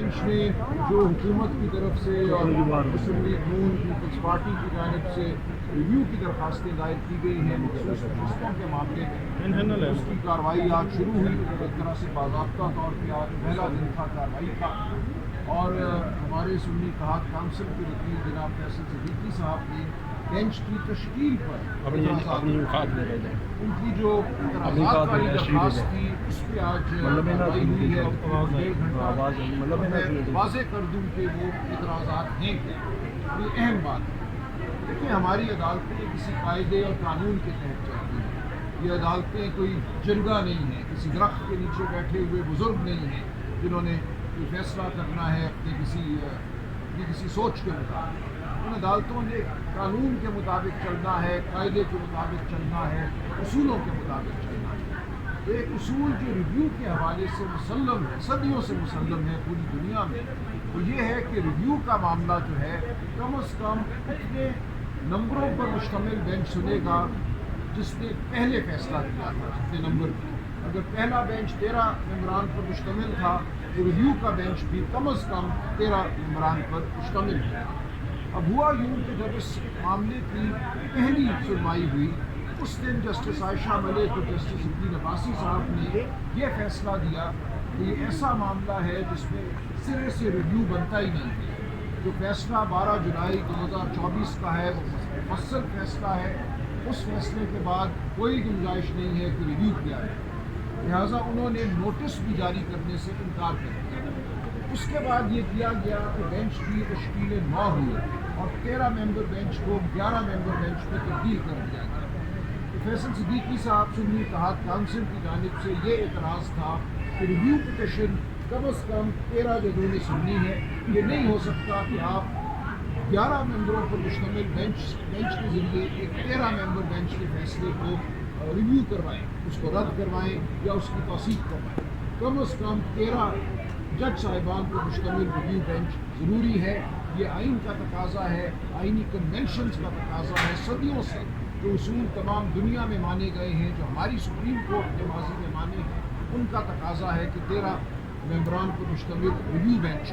Bench ने जो हुकूमत की तरफ से और मुस्लिम लीग नून पीपल्स पार्टी की जानिब से रिव्यू की दरखास्तें दायर की गई हैं मखसूस नशस्तों के मामले में, उसकी कार्रवाई आज शुरू हुई। एक तरह से बाज़ाब्ता तौर पर आज पहला दिन था कार्रवाई का, और हमारे सुन्नी इत्तेहाद काउंसिल के वकील जनाब फैसल सिद्दीकी साहब ने बेंच की तश्कील पर उनकी जो इतराज़ात वाली दरखास्त थी उस पर आज कार्रवाई हुई है। 1.5 घंटा मैं वाज़ेह कर दूँ कि वो इतराज़ात हैं क्या। ये अहम बात है। देखिए, हमारी अदालतें किसी कायदे और कानून के तहत चलती हैं। ये अदालतें कोई जरगा नहीं है, किसी दरख्त के नीचे बैठे हुए बुज़ुर्ग नहीं हैं जिन्होंने कोई फैसला करना है अपने किसी सोच के मुताबिक। उन अदालतों ने कानून के मुताबिक चलना है, कायदे के मुताबिक चलना है, उसूलों के मुताबिक चलना है। एक उसूल जो रिव्यू के हवाले से मुसल्लम है, सदियों से मुसल्लम है पूरी दुनिया में, तो ये है कि रिव्यू का मामला जो है कम अज़ कम उतने नंबरों पर मुश्तमिल बेंच सुनेगा जिसने पहले फैसला किया था, जितने नंबर की। अगर पहला बेंच 13 मेंबरान पर मुश्तमिल था तो रिव्यू का बेंच भी कम अज़ कम 13 मेंबरान पर मुश्तमिल है। अब हुआ यूँ कि जब इस मामले की पहली सुनवाई हुई उस दिन जस्टिस आयशा मलिक और जस्टिस उद्दीन अब्बासी साहब ने यह फैसला दिया कि ये ऐसा मामला है जिसमें सिरे से रिव्यू बनता ही नहीं है। जो फैसला 12 जुलाई 2024 का है वो मुफस्सल फैसला है, उस फैसले के बाद कोई गुंजाइश नहीं है कि रिव्यू किया जाए। लिहाजा उन्होंने नोटिस भी जारी करने से इनकार कर दिया। उसके बाद ये किया गया कि बेंच की तश्कील 9 हुई और 13 मेंबर बेंच को 11 मेंबर बेंच में तब्दील कर दिया गया। तो फैसल सिद्दीकी साहब सुन्नी इत्तेहाद काउंसिल की जानिब से ये एतराज़ था कि रिव्यू पिटिशन कम अज़ कम 13 जजों ने सुननी है। ये नहीं हो सकता कि आप 11 मेंबरों पर मुश्तमिल बेंच के ज़रिए एक 13 मेंबर बेंच के फैसले को रिव्यू करवाएँ, उसको रद्द करवाएँ या उसकी तौसीक करवाएँ। कम अज़ कम 13 जज साहिबान पर मुश्तमिल रिव्यू बेंच ज़रूरी है। ये आइन का तकाज़ा है, आइनी कन्वेंशंस का तकाज़ा है। सदियों से जो उसूल तमाम दुनिया में माने गए हैं, जो हमारी सुप्रीम कोर्ट ने माजी में माने हैं, उनका तकाज़ा है कि 13 मेंबरान पर मुश्तमिल रिव्यू बेंच।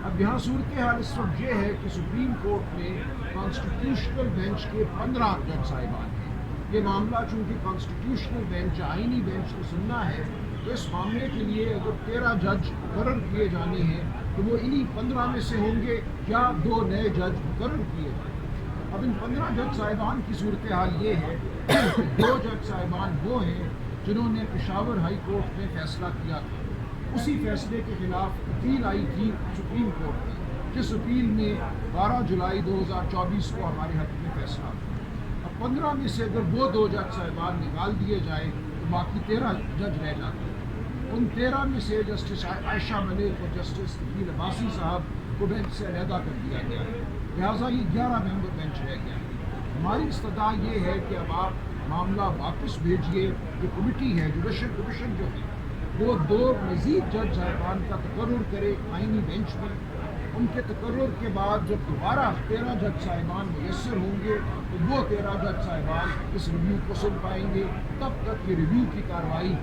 अब यहाँ सूरत हाल इस वक्त ये है कि सुप्रीम कोर्ट में कॉन्स्टिट्यूशनल बेंच के 15 जज साहिबान हैं। ये मामला चूँकि कॉन्स्टिट्यूशनल बेंच आइनी बेंच को सुनना है, तो इस मामले के लिए अगर 13 जज मुकर्रर किए जाने हैं तो वो इन्हीं 15 में से होंगे या 2 नए जज मुकर्रर किए जाएंगे। अब इन 15 जज साहिबान की सूरत हाल ये है कि 2 जज साहिबान वो हैं जिन्होंने पेशावर हाई कोर्ट में फैसला किया था। उसी फैसले के खिलाफ अपील आई थी सुप्रीम कोर्ट में, जिस अपील में 12 जुलाई 2024 को हमारे हक़ में फैसला था। अब 15 में से अगर वो 2 जज साहिबान निकाल दिए जाए तो बाकी 13 जज रह जाते हैं। उन 13 में से जस्टिस आयशा मलिक और जस्टिस उद्दीन अब्बासी साहब को बेंच से अलहदा कर दिया गया है। लिहाजा ये 11 मेंबर बेंच रह गया है। हमारी इस्तदा ये है कि अब आप मामला वापस भेजिए। जो कमेटी है, जुडिशल कमीशन जो है, वो 2 मज़ीद जज साहिबान का तकर्रुर करे आइनी बेंच में। उनके तकर्रुर के बाद जब दोबारा 13 जज साहिबान मुयस्सर होंगे तो वो 13 जज साहिबान इस रिव्यू को सुन पाएंगे। तब तक ये रिव्यू की कार्रवाई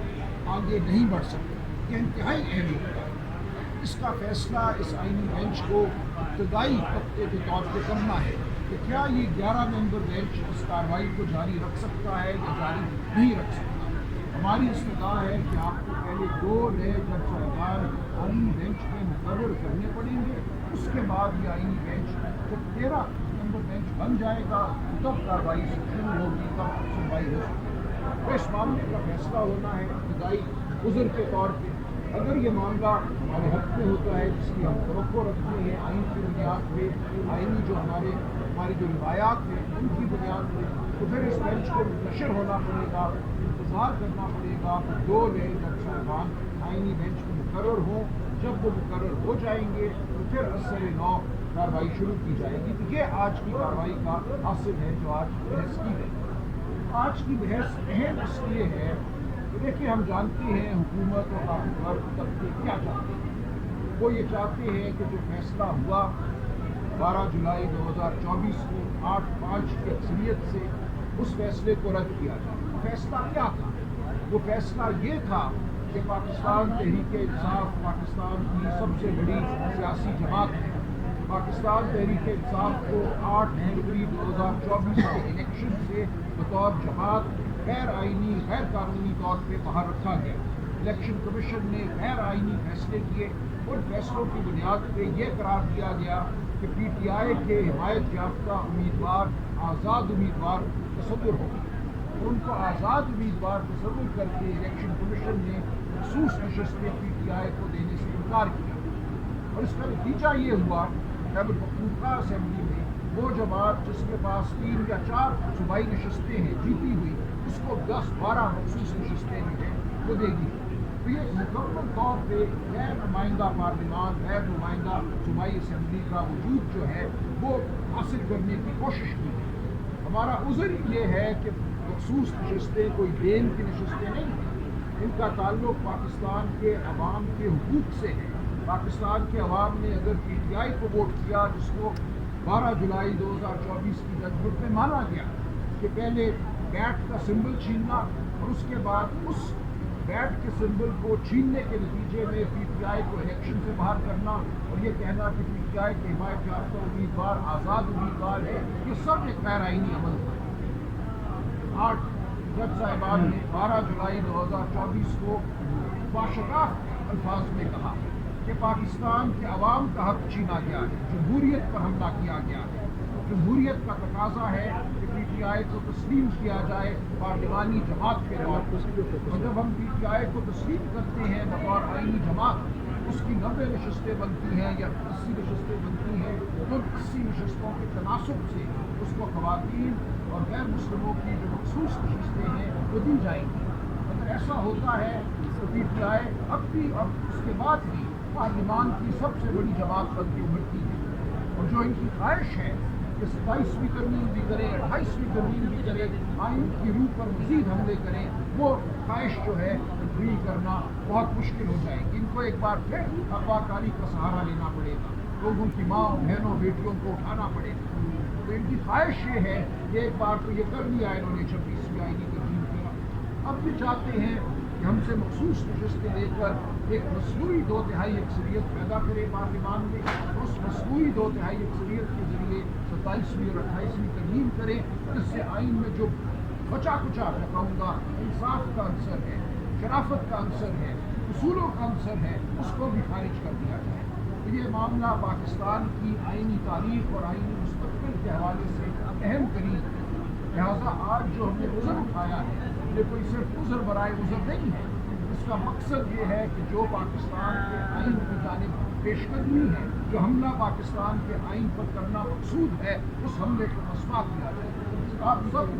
आगे नहीं बढ़ सकती। ये इंतहाई अहम मुद्दा है। इसका फैसला इस आइनी बेंच को इब्तदाई तबके के तौर पर करना है कि क्या ये 11 मेंबर बेंच इस कार्रवाई को जारी रख सकता है या जारी नहीं रख सकता। हमारी इस्तदा है कि आपको पहले 2 नए जज साहिबान आइनी बेंच में मुकर्रर करने पड़ेंगे। उसके बाद ये आइनी बेंच जब 13 मेंबर बेंच बन जाएगा तब कार्रवाई शुरू होगी, तब सुनवाई हो सकती है। तो इस मामले का फैसला होना है इब्तदाई उज़्र के तौर पर। अगर ये मामला हमारे हक़ में होता है जिसकी हम तवक्को रखते हैं आइन की बुनियाद पे, आइनी जो हमारी जो रिवायात हैं उनकी बुनियाद पे, तो फिर इस बेंच को मुंतशिर होना पड़ेगा, इंतज़ार करना पड़ेगा कि 2 नए जज साहिबान आइनी बेंच में मुकर्रर हों। जब वो मुकर्रर हो जाएंगे तो फिर असर नौ कार्रवाई शुरू की जाएगी। तो ये आज की कार्रवाई का हासिल है जो आज बहस की गई। आज की बहस अहम इसलिए है कि देखिए, हम जानते हैं हुकूमत और ताकतवर तबके क्या चाहते हैं। वो ये चाहते हैं कि जो फैसला हुआ 12 जुलाई 2024 को 8-5 की अक्सरियत से, उस फैसले को रद्द किया जाए। फैसला क्या था? वो फैसला ये था کہ پاکستان تحریک انصاف پاکستان کی سب سے بڑی سیاسی جماعت ہے. پاکستان تحریک انصاف کو 8 فروری 2024 کے الیکشن سے بطور جماعت غیر آئینی غیر قانونی طور پہ باہر رکھا گیا. الیکشن کمیشن نے غیر آئینی فیصلے کیے. ان فیصلوں کی بنیاد پہ یہ قرار دیا گیا کہ پی ٹی آئی کے حمایت یافتہ امیدوار آزاد امیدوار تصور ہو. ان کو آزاد امیدوار تصور کر کے الیکشن کمیشن نے مخصوص نشستیں پی ٹی آئی کو دینے سے انکار کیا. اور اس کا نتیجہ یہ ہوا کہ اب پختونخوا اسمبلی میں وہ جماعت جس کے پاس 3 یا 4 صوبائی نشستیں ہیں جیتی ہوئی اس کو 10-12 مخصوص نشستیں جو ہیں وہ دے گی. تو یہ مکمل طور پہ غیر نمائندہ پارلیمان غیر نمائندہ صوبائی اسمبلی کا وجود جو ہے وہ حاصل کرنے کی کوشش کی ہے. ہمارا عذر یہ ہے کہ مخصوص نشستیں کوئی دین کی نشستیں نہیں ہیں. ان کا تعلق پاکستان کے عوام کے حقوق سے ہے. پاکستان کے عوام نے اگر پی ٹی آئی کو ووٹ کیا جس کو 12 جولائی 2024 کی ججمنٹ میں مانا گیا کہ پہلے بیٹ کا سمبل چھیننا اور اس کے بعد اس بیٹ کے سمبل کو چھیننے کے نتیجے میں پی ٹی آئی کو الیکشن سے باہر کرنا اور یہ کہنا کہ پی ٹی آئی کے حمایت یافتہ امیدوار آزاد امیدوار ہے، یہ سب ایک غیر آئینی عمل تھا. 8 جج صاحبان نے 12 جولائی 2024 کو باشفاف الفاظ میں کہا کہ پاکستان کے عوام کا حق چھینا گیا ہے، جمہوریت پر حملہ کیا گیا ہے. جمہوریت کا تقاضا ہے کہ پی ٹی آئی کو تسلیم کیا جائے پارلیمانی جماعت کے طور پر. اور جب ہم پی ٹی آئی کو تسلیم کرتے ہیں بطور آئینی جماعت اس کی 90 نشستیں بنتی ہیں یا 80 نشستیں بنتی ہیں تو 80 نشستوں کے تناسب سے اس کو خواتین اور غیر مسلموں کی جو مخصوص نشستیں ہیں وہ دی جائیں گی. اگر ایسا ہوتا ہے تو پی ٹی آئی اب بھی اور اس کے بعد بھی پارلیمان کی سب سے بڑی جماعت بن کے ابھرتی ہے. اور جو ان کی خواہش ہے کہ 27ویں ترمیم بھی کریں 28ویں ترمیم بھی کریں آئین کی روح پر مزید حملے کریں، وہ خواہش جو ہے پوری کرنا بہت مشکل ہو جائے گی. ان کو ایک بار پھر اغواکاری کا سہارا لینا پڑے گا، لوگوں کی ماں بہنوں بیٹیوں کو اٹھانا پڑے گا. تو ان کی خواہش یہ ہے کہ ایک بار تو یہ کر لیا انہوں نے 26ویں آئینی ترمیم کی، اب بھی چاہتے ہیں کہ ہم سے مخصوص نشستیں لے کر ایک مصنوعی 2/3 اکثریت پیدا کرے پارلیمان میں. اس مصنوعی 2/3 اکثریت کے ذریعے 27ویں اور 28ویں ترمیم کریں جس سے آئین میں جو بچا کچا کہوں گا انصاف کا عنصر ہے، شرافت کا عنصر ہے، اصولوں کا عنصر ہے، اس کو بھی خارج کر دیا جائے. تو یہ معاملہ پاکستان کی آئینی تاریخ اور آئینی مستقبل کے حوالے سے اہم ترین ہے. لہٰذا آج جو ہم نے عذر اٹھایا ہے یہ کوئی صرف عذر برائے عذر نہیں ہے. اس کا مقصد یہ ہے کہ جو پاکستان کے آئین کی جانب پیش قدمی ہے، جو حملہ پاکستان کے آئین پر کرنا مقصود ہے، اس حملے کو مسوا کیا جائے. آپ سب